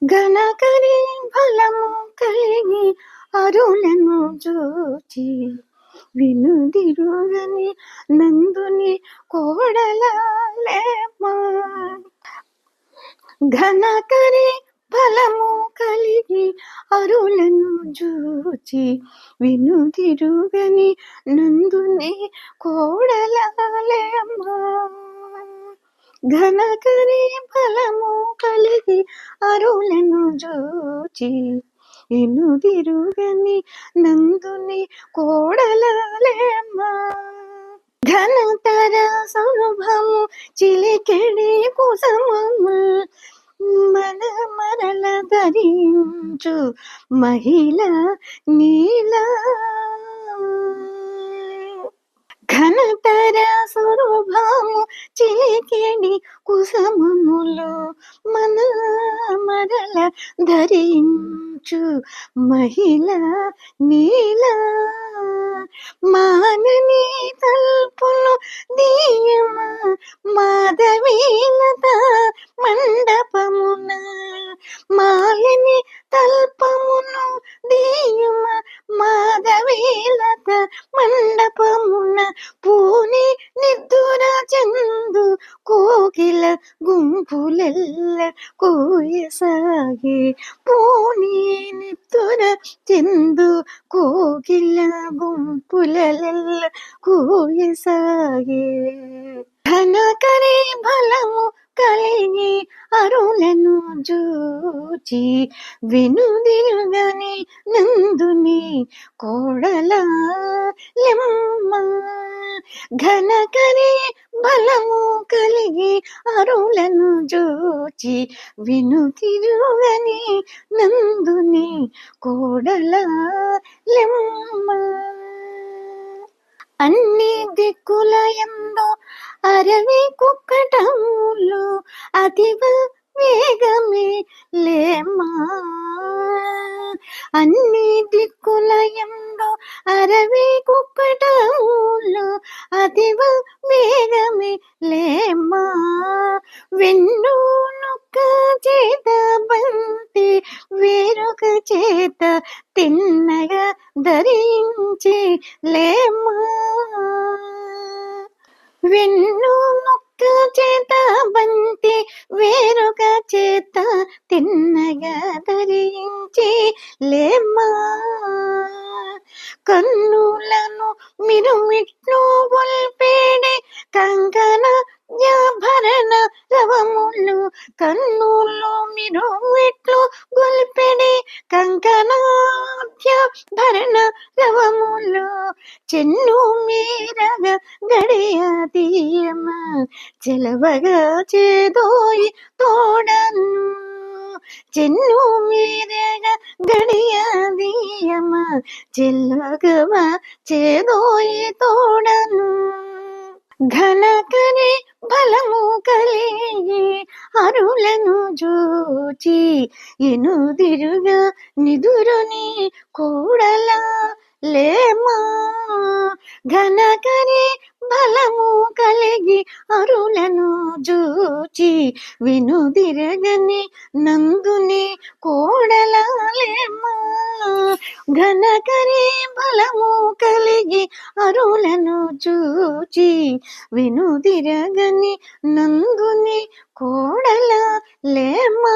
ఘనకరి ఫలము కలిగి అరులను చూచి వినుదిరుగని నందుని కోడలేమా. ఘనకరి ఫలము కలిగి అరులను చూచి వినుదిరుగని నందుని కోడలేమా. ఘనకరి ఫలము కలిగి అరులను చూచి వినుదిరుగని నందుని కోడలేమా. ఘనతర సౌరభము చిలికెడి కుసమము మన మరల ధరించు మహిళ నీల. ఘనతర స్వరూపము చిలికెడి కుసమములు మన మరల ధరించు మహిళ నీల. మానని తల్పులు దీయమ మాధవీలత మండపమున. మాలిని తల్పమును దీయమ మాధవీలత మండపమున. పూని నిద్దుర చందు కోకిల గుంపులెల్ల కోయసాగే. పూని నిద్దుర చందు కోకిల గుంపులెల్ల కోయసాగే. ఘనకరి ఫలము కలిగి అరులను చూచి వినుదిరుగని నందుని కోడలెమ్మ. ఘనకరి బలము కలిగి అరులను చూచి వినుదిరుగని నందుని కోడలెమ్మ. అన్ని దిక్కులయందు అరవి కుక్కటములు అతివ వేగమే లేమా. అన్ని దిక్కులయందు అరవి కుక్కటములు అతివ వేగమే లేమా. వెన్ను నొక్క చేత బంతి వేరొక చేత తిన్నగా ధరించి లేమా. వెన్ను నొక్క చేత బంతి వేరొక చేత తిన్నగా ధరించి లేమా. కన్నులను మిరుమిట్లు గొల్పేడే కంకణ భరణ రవములు. కన్నులు మిరుమిట్లు గొల్పెడే కంకణాభరణ రవములు. చెన్ను మీరగ గడియ తీయమ చెలవగా చేదోయి తోడను. చెన్ను మీరగ గడియ తీయమ చెలవగా చేదోయి తోడను. ఘనకరి బలము కలిగి అరులను చూచి ఎనుదిరుగా నిదురుని కోడలలేమా. ఘనకరి బలము కలిగి అరులను చూచి వినుదిరగని నందుని కోడలలేమా. ఘనకరి బలము కలిగి అరులను చూచి వినుదిరగని నందుని కోడలలేమా.